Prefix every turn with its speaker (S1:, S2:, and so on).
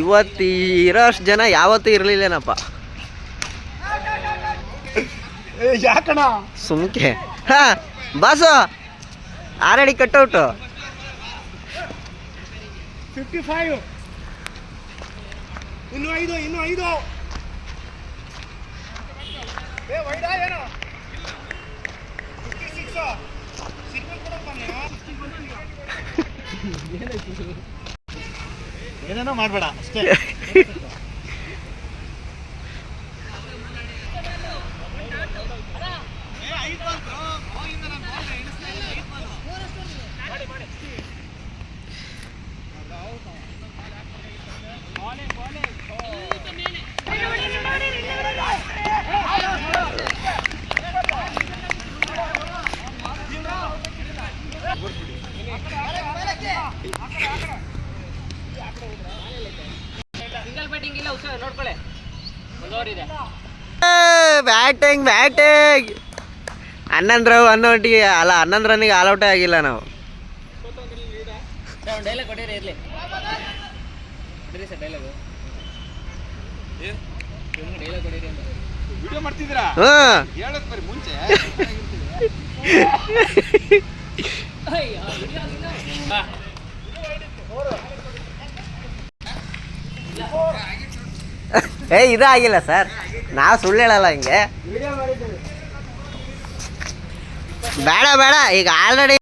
S1: ಇವತ್ತು ಇರೋ ಅಷ್ಟು ಜನ ಯಾವತ್ತೂ ಇರಲಿಲ್ಲೇನಪ್ಪ.
S2: ಯಾಕಣ
S1: ಸುಮ್ಕೆ ಹಾ ಬಾಸು ಆಲ್ರೆಡಿ ಕಟ್ಔಟು
S2: 55 ಇನ್ನು 5 ವೈಡಾ ಏನೋ 56 ಸಿಗ್ನಲ್ ಕೊಡಪ್ಪ ಏನೇನೋ ಮಾಡಬೇಡ ಅಷ್ಟೇ.
S1: ಬ್ಯಾಟಿಂಗ್ ಹನ್ನೊಂದು ರನ್ ಅನ್ನೋಟಿಗೆ ಅಲ್ಲ 11 ರನ್ನಿಗೆ ಆಲ್ಔಟೇ ಆಗಿಲ್ಲ ನಾವು. ಇದಾಗಿಲ್ಲ ಸರ್, ನಾವು ಸುಳ್ಳು ಹೇಳಲ್ಲ ಹಿಂಗೆ. ಬೇಡ ಈಗ ಆಲ್ರೆಡಿ